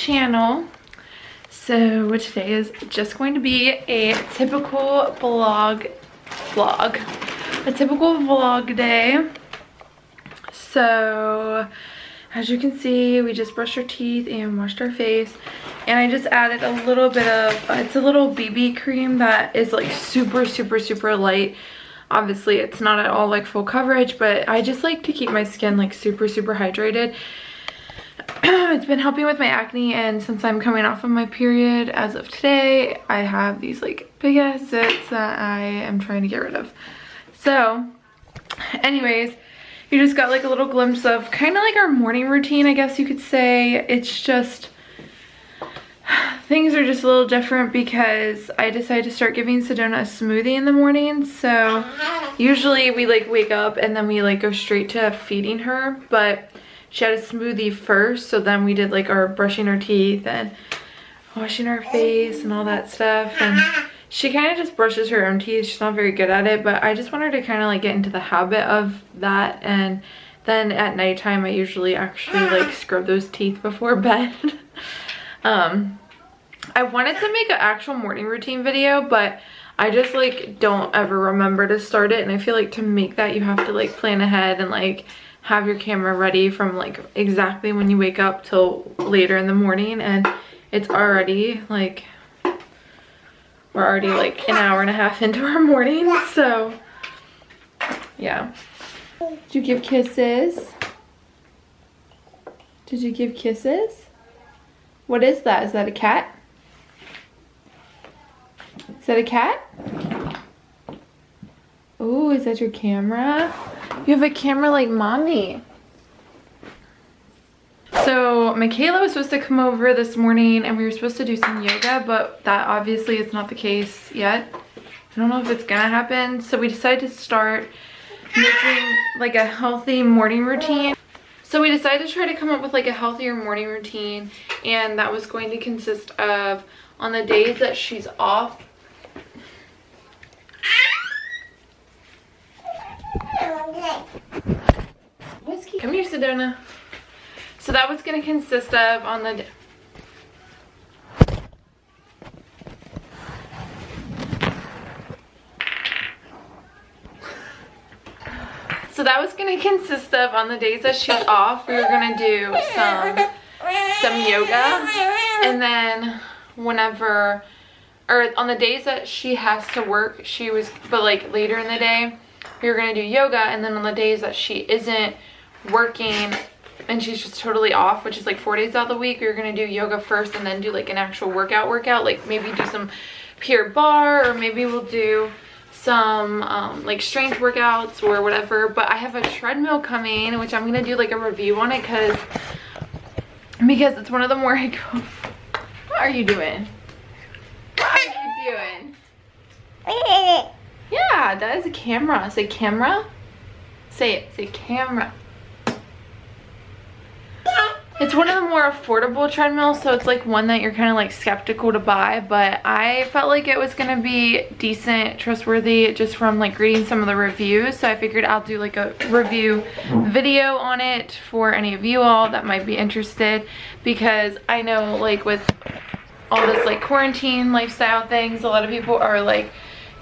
channel. So today is just going to be a typical a typical vlog day. So as you can see, we just brushed our teeth and washed our face, and I just added a little bit of it's a little BB cream that is like super light. Obviously it's not at all like full coverage, but I just like to keep my skin like super hydrated. It's been helping with my acne, and since I'm coming off of my period as of today, I have these like big ass zits that I am trying to get rid of. So anyways, you just got like a little glimpse of kind of like our morning routine, I guess you could say. It's just things are just a little different because I decided to start giving Sedona a smoothie in the morning. So usually we like wake up and then we like go straight to feeding her, but she had a smoothie first, so then we did like our brushing our teeth and washing our face and all that stuff. And she kind of just brushes her own teeth. She's not very good at it, but I just want her to kind of like get into the habit of that. And then at nighttime I usually actually like scrub those teeth before bed. I wanted to make an actual morning routine video, but I just like don't ever remember to start it, and I feel like to make that you have to like plan ahead and like have your camera ready from like exactly when you wake up till later in the morning. And it's already like, we're already like an hour and a half into our morning, so yeah. Did you give kisses? Did you give kisses? What is that? Is that a cat? Is that a cat? Oh, is that your camera? You have a camera like mommy. So Michaela was supposed to come over this morning and we were supposed to do some yoga, but that obviously is not the case yet. I don't know if it's gonna happen. So we decided to start making like a healthy morning routine. So we decided to try to come up with like a healthier morning routine, and that was going to consist of, on the days that she's off, Whiskey, come here, Sedona. So that was going to consist of on the days that she's off, we were going to do some yoga, and then whenever, or on the days that she has to work, but like later in the day, we were going to do yoga. And then on the days that she isn't working and she's just totally off, which is like 4 days out of the week, we were going to do yoga first and then do like an actual workout, like maybe do some pure bar, or maybe we'll do some like strength workouts or whatever. But I have a treadmill coming, which I'm going to do like a review on it because it's one of the more What are you doing? What are you doing? Yeah, that is a camera. Say camera. Say it. Say camera. It's one of the more affordable treadmills, so it's like one that you're kind of like skeptical to buy, but I felt like it was going to be decent, trustworthy, just from like reading some of the reviews. So I figured I'll do like a review video on it for any of you all that might be interested, because I know like with all this like quarantine lifestyle things, a lot of people are like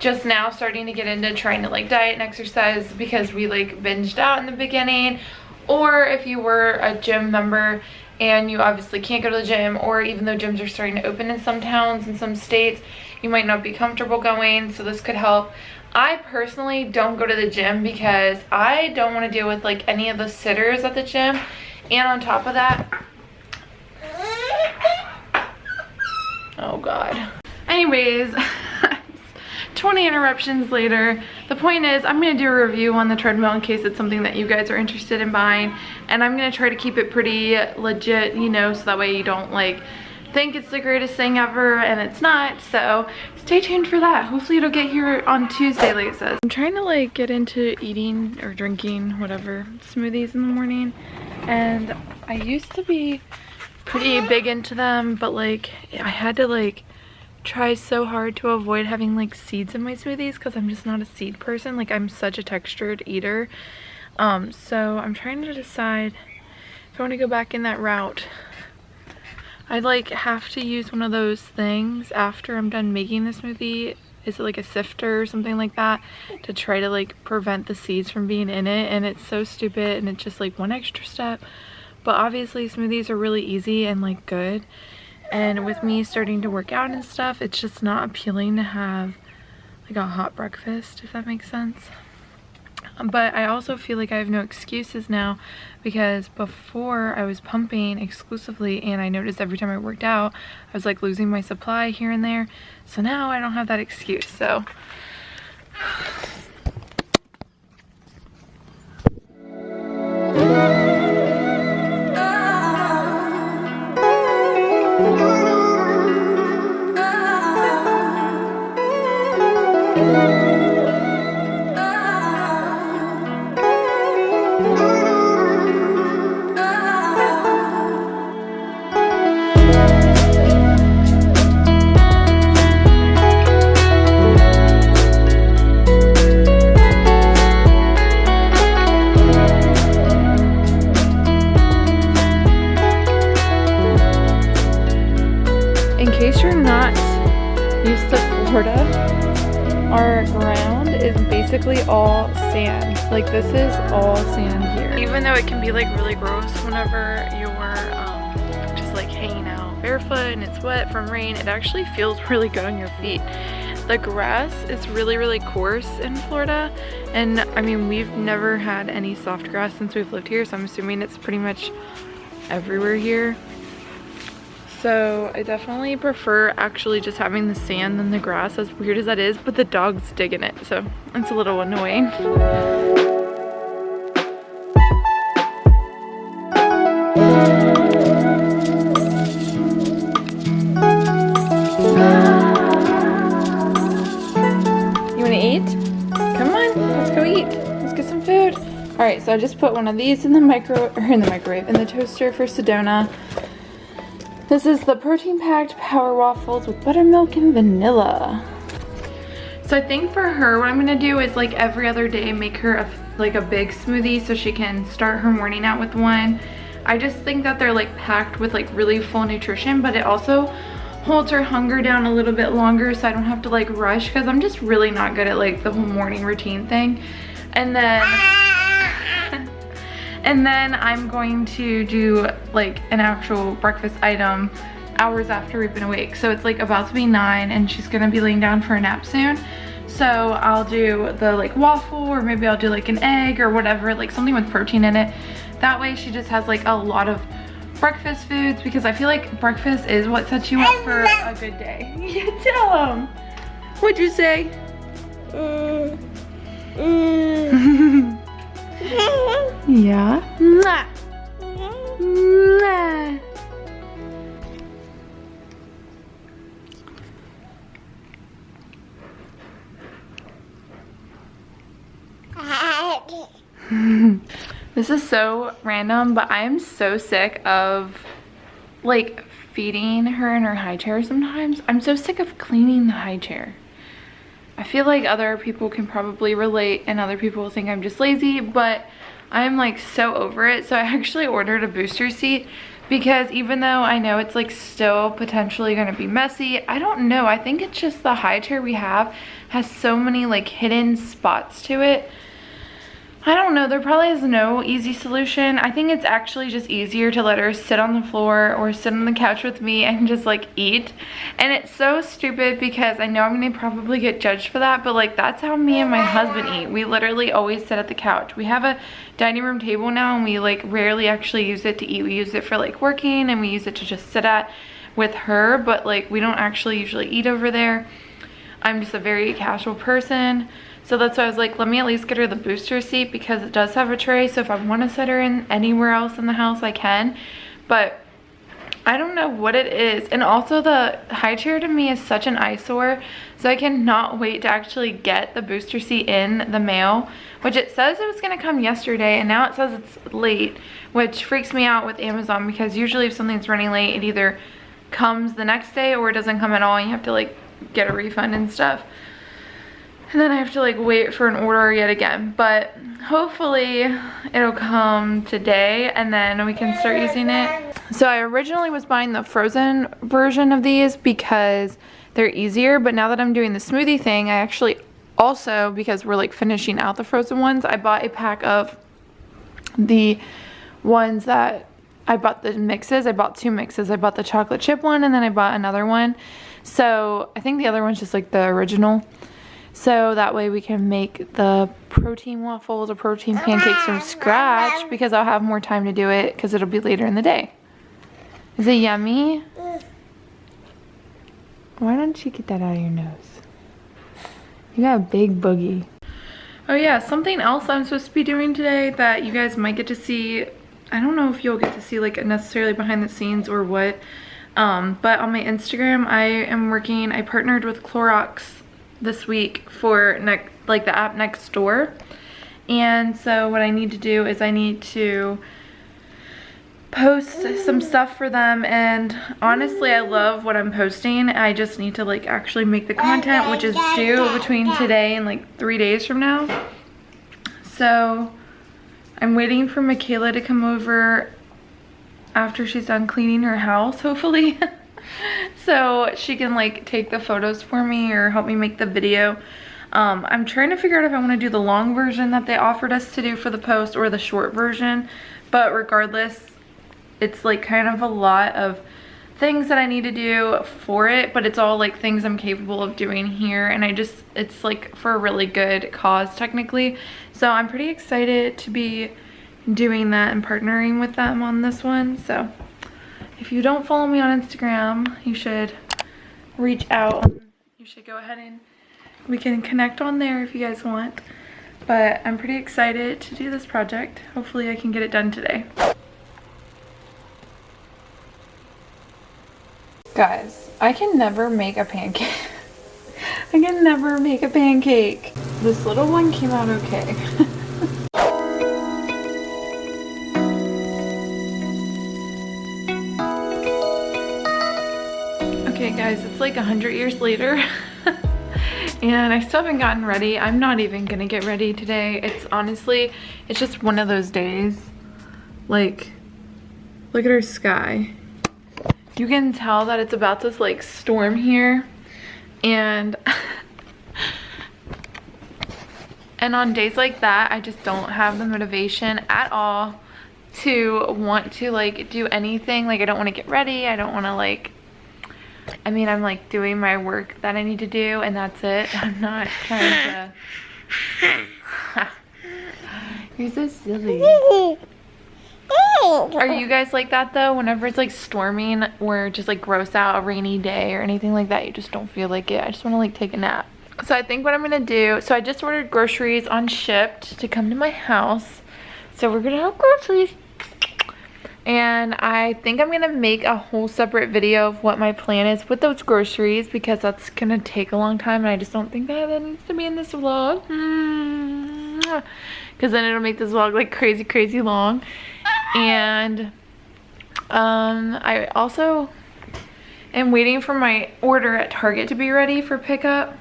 just now starting to get into trying to like diet and exercise because we like binged out in the beginning. Or if you were a gym member and you obviously can't go to the gym, or even though gyms are starting to open in some towns and some states, you might not be comfortable going, so this could help. I personally don't go to the gym because I don't want to deal with like any of the sitters at the gym, and on top of that, oh god. Anyways, 20 interruptions later. The point is, I'm going to do a review on the treadmill in case it's something that you guys are interested in buying, and I'm going to try to keep it pretty legit, you know, so that way you don't like think it's the greatest thing ever and it's not. So stay tuned for that. Hopefully it'll get here on Tuesday, like it says. I'm trying to like get into eating or drinking whatever smoothies in the morning, and I used to be pretty big into them, but like I had to like try so hard to avoid having like seeds in my smoothies because I'm just not a seed person. Like I'm such a textured eater. So I'm trying to decide if I want to go back in that route I like have to use one of those things after I'm done making the smoothie. Is it like a sifter or something like that, to try to like prevent the seeds from being in it, and it's so stupid and it's just like one extra step. But obviously smoothies are really easy and like good, and with me starting to work out and stuff, it's just not appealing to have like a hot breakfast, if that makes sense. But I also feel like I have no excuses now, because before I was pumping exclusively and I noticed every time I worked out I was like losing my supply here and there, so now I don't have that excuse. So in case you're not used to Florida, our ground is basically all sand. Like this is all sand here. Even though it can be like really gross whenever you're just like hanging out barefoot and it's wet from rain, it actually feels really good on your feet. The grass is really coarse in Florida, and I mean we've never had any soft grass since we've lived here, so I'm assuming it's pretty much everywhere here. So I definitely prefer actually just having the sand than the grass, as weird as that is, but the dog's digging it, so it's a little annoying. You wanna eat? Come on, let's go eat. Let's get some food. All right, so I just put one of these in the in the toaster for Sedona. This is the protein-packed power waffles with buttermilk and vanilla. So I think for her, what I'm gonna do is like every other day make her like a big smoothie so she can start her morning out with one. I just think that they're like packed with like really full nutrition, but it also holds her hunger down a little bit longer, so I don't have to like rush, because I'm just really not good at like the whole morning routine thing. And then I'm going to do like an actual breakfast item hours after we've been awake. So it's like about to be 9 and she's gonna be laying down for a nap soon. So I'll do the like waffle, or maybe I'll do like an egg or whatever, like something with protein in it. That way she just has like a lot of breakfast foods, because I feel like breakfast is what sets you up for a good day. Yeah, tell them. What'd you say? Yeah. Mwah. Mwah. This is so random, but I am so sick of like feeding her in her high chair sometimes. I'm so sick of cleaning the high chair. I feel like other people can probably relate, and other people will think I'm just lazy, but I'm like so over it. So I actually ordered a booster seat, because even though I know it's like still potentially going to be messy, I don't know. I think it's just the high chair we have has so many like hidden spots to it. I don't know, there probably is no easy solution. I think it's actually just easier to let her sit on the floor or sit on the couch with me and just like eat. And it's so stupid, because I know I'm gonna probably get judged for that, but like that's how me and my husband eat. We literally always sit at the couch. We have a dining room table now, and we like rarely actually use it to eat. We use it for like working, and we use it to just sit at with her, but like we don't actually usually eat over there. I'm just a very casual person. So that's why I was like, let me at least get her the booster seat, because it does have a tray. So if I want to set her in anywhere else in the house, I can. But I don't know what it is. And also the high chair to me is such an eyesore. So I cannot wait to actually get the booster seat in the mail, which it says it was going to come yesterday, and now it says it's late, which freaks me out with Amazon, because usually if something's running late, it either comes the next day or it doesn't come at all, and you have to like get a refund and stuff. And then I have to like wait for an order yet again, but hopefully it'll come today and then we can start using it. So I originally was buying the frozen version of these because they're easier, but now that I'm doing the smoothie thing, I actually also, because we're like finishing out the frozen ones, I bought a pack of the ones that I bought the mixes. I bought 2 mixes. I bought the chocolate chip one and then I bought another one. So I think the other one's just like the original. So that way we can make the protein waffles or protein pancakes from scratch, because I'll have more time to do it because it'll be later in the day. Is it yummy? Why don't you get that out of your nose? You got a big boogie. Oh yeah, something else I'm supposed to be doing today that you guys might get to see. I don't know if you'll get to see like necessarily behind the scenes or what. But on my Instagram, I partnered with Clorox this week for the app next door. And so what I need to do is I need to post some stuff for them, and honestly I love what I'm posting. I just need to like actually make the content, which is due between today and like 3 days from now. So I'm waiting for Michaela to come over after she's done cleaning her house, hopefully. So she can like take the photos for me or help me make the video. I'm trying to figure out if I want to do the long version that they offered us to do for the post or the short version, but regardless, it's like kind of a lot of things that I need to do for it, but it's all like things I'm capable of doing here, and it's like for a really good cause technically. So I'm pretty excited to be doing that and partnering with them on this one. So if you don't follow me on Instagram, you should reach out. You should go ahead and we can connect on there if you guys want. But I'm pretty excited to do this project. Hopefully I can get it done today. Guys, I can never make a pancake. I can never make a pancake. This little one came out okay. Okay guys, it's like 100 years later and I still haven't gotten ready. I'm not even gonna get ready today. It's honestly, it's just one of those days. Like, look at our sky. You can tell that it's about to like storm here, and on days like that I just don't have the motivation at all to want to like do anything. Like I don't want to get ready. I don't want to like, I mean, I'm like doing my work that I need to do and that's it. I'm not trying to you're so silly. Are you guys like that though? Whenever it's like storming or just like gross out, a rainy day or anything like that, you just don't feel like it. I just want to like take a nap. So I think what I'm gonna do, so I just ordered groceries on Shipt to come to my house. So we're gonna have groceries. And I think I'm gonna make a whole separate video of what my plan is with those groceries, because that's gonna take a long time and I just don't think that needs to be in this vlog. Because then it'll make this vlog like crazy long. And I also am waiting for my order at Target to be ready for pickup,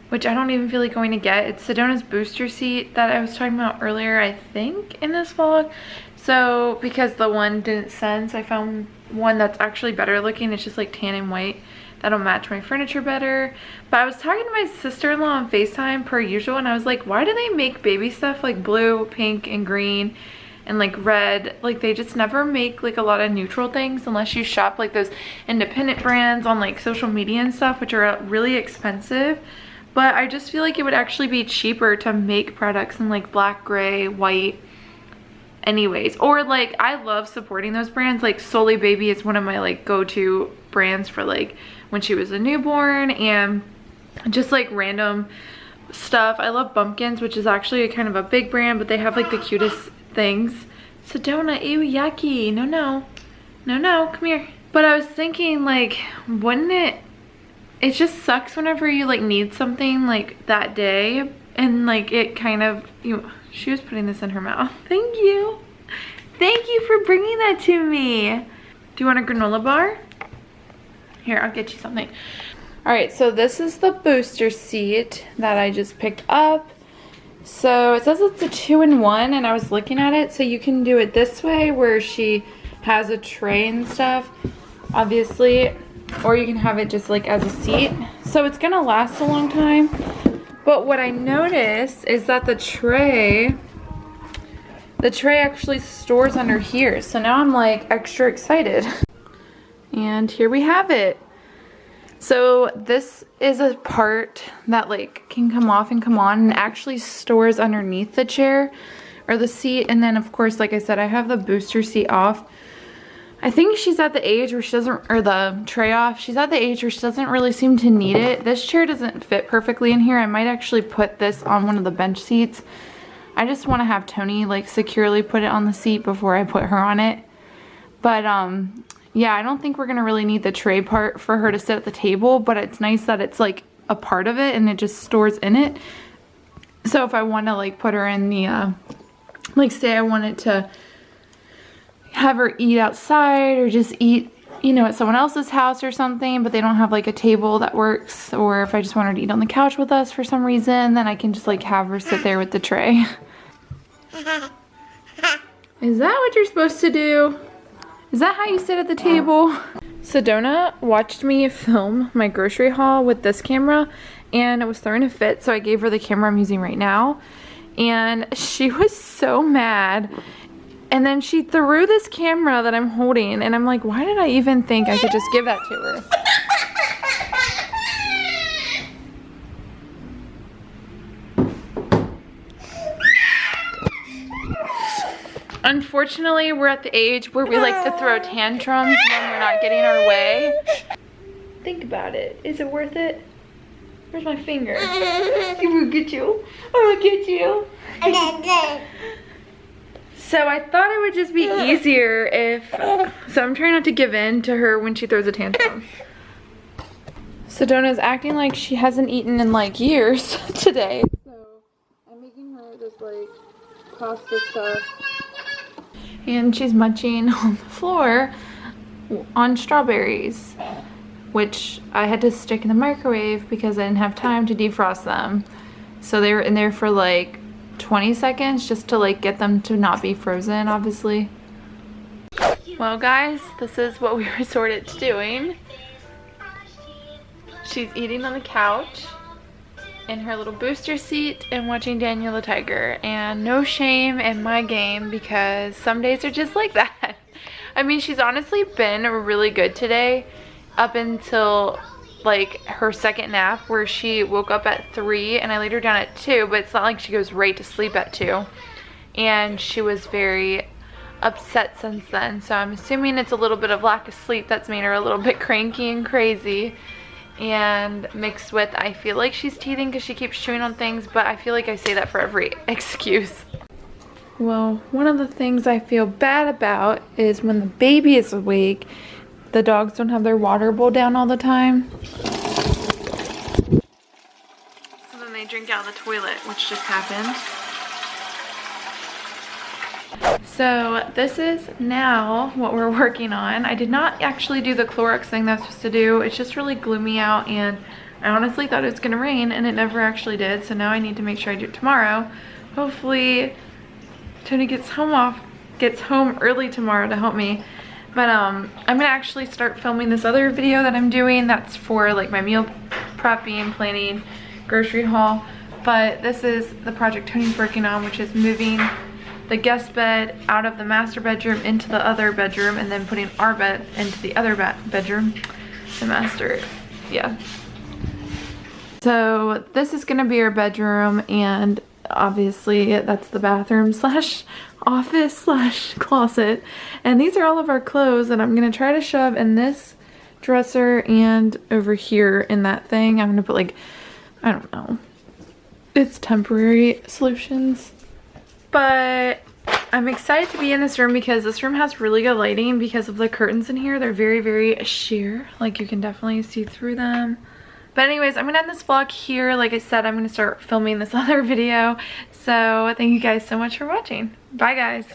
which I don't even feel like going to get. It's Sedona's booster seat that I was talking about earlier, I think, in this vlog. So because the one didn't send, so I found one that's actually better looking. It's just like tan and white. That'll match my furniture better. But I was talking to my sister-in-law on FaceTime per usual, and I was like, why do they make baby stuff like blue, pink, and green and like red? Like they just never make like a lot of neutral things unless you shop like those independent brands on like social media and stuff, which are really expensive. But I just feel like it would actually be cheaper to make products in like black, gray, white anyways. Or like, I love supporting those brands. Like Solely Baby is one of my like go-to brands for like when she was a newborn, and just like random stuff. I love Bumpkins, which is actually a kind of a big brand, but they have like the cutest things. Sedona, ew, yucky. No, come here. But I was thinking, like, wouldn't it just sucks whenever you like need something like that day, and like it kind of, she was putting this in her mouth. Thank you for bringing that to me. Do you want a granola bar? Here, I'll get you something. All right, so this is the booster seat that I just picked up. So it says it's a 2-in-1, and I was looking at it, so you can do it this way where she has a tray and stuff, obviously, or you can have it just like as a seat. So it's gonna last a long time. But what I noticed is that the tray actually stores under here. So now I'm like extra excited. And here we have it. So this is a part that like can come off and come on and actually stores underneath the chair or the seat. And then of course, like I said, I have the booster seat off. I think she's at the age where she doesn't, or the tray off, she's at the age where she doesn't really seem to need it. This chair doesn't fit perfectly in here. I might actually put this on one of the bench seats. I just want to have Tony like securely put it on the seat before I put her on it. But yeah, I don't think we're gonna really need the tray part for her to sit at the table, but it's nice that it's like a part of it and it just stores in it. So if I want to like put her in the, like say I wanted to have her eat outside or just eat, you know, at someone else's house or something, but they don't have like a table that works, or if I just want her to eat on the couch with us for some reason, then I can just like have her sit there with the tray. Is that what you're supposed to do? Is that how you sit at the table? Sedona watched me film my grocery haul with this camera and it was throwing a fit, so I gave her the camera I'm using right now. And she was so mad. And then she threw this camera that I'm holding and I'm like, why did I even think I could just give that to her? Unfortunately, we're at the age where we like to throw tantrums when we're not getting our way. Think about it. Is it worth it? Where's my finger? I'm gonna get you. I'm gonna get you. So I thought it would just be easier if, so I'm trying not to give in to her when she throws a tantrum. Sedona's acting like she hasn't eaten in like years today. So I'm making her this like pasta stuff. And she's munching on the floor on strawberries, which I had to stick in the microwave because I didn't have time to defrost them. So they were in there for like 20 seconds just to like get them to not be frozen, obviously. Well guys, this is what we resorted to doing. She's eating on the couch in her little booster seat and watching Daniel the tiger, and no shame in my game because some days are just like that. I mean, she's honestly been really good today up until like her second nap where she woke up at 3 and I laid her down at 2, but it's not like she goes right to sleep at 2, and she was very upset since then. So I'm assuming it's a little bit of lack of sleep that's made her a little bit cranky and crazy, and mixed with I feel like she's teething because she keeps chewing on things, but I feel like I say that for every excuse. Well, one of the things I feel bad about is when the baby is awake, the dogs don't have their water bowl down all the time. So then they drink out of the toilet, which just happened. So this is now what we're working on. I did not actually do the Clorox thing that I was supposed to do. It's just really gloomy out and I honestly thought it was gonna rain and it never actually did. So now I need to make sure I do it tomorrow. Hopefully Tony gets home early tomorrow to help me. But I'm gonna actually start filming this other video that I'm doing that's for like my meal prepping, planning, grocery haul. But this is the project Tony's working on, which is moving the guest bed out of the master bedroom into the other bedroom and then putting our bed into the other bedroom. The master, yeah. So this is gonna be our bedroom, and obviously that's the bathroom slash office slash closet. And these are all of our clothes that I'm gonna try to shove in this dresser and over here in that thing. I'm gonna put like, I don't know, it's temporary solutions. But I'm excited to be in this room because this room has really good lighting because of the curtains in here. They're very, very sheer. Like you can definitely see through them. But anyways, I'm gonna end this vlog here. Like I said, I'm gonna start filming this other video. So thank you guys so much for watching. Bye guys.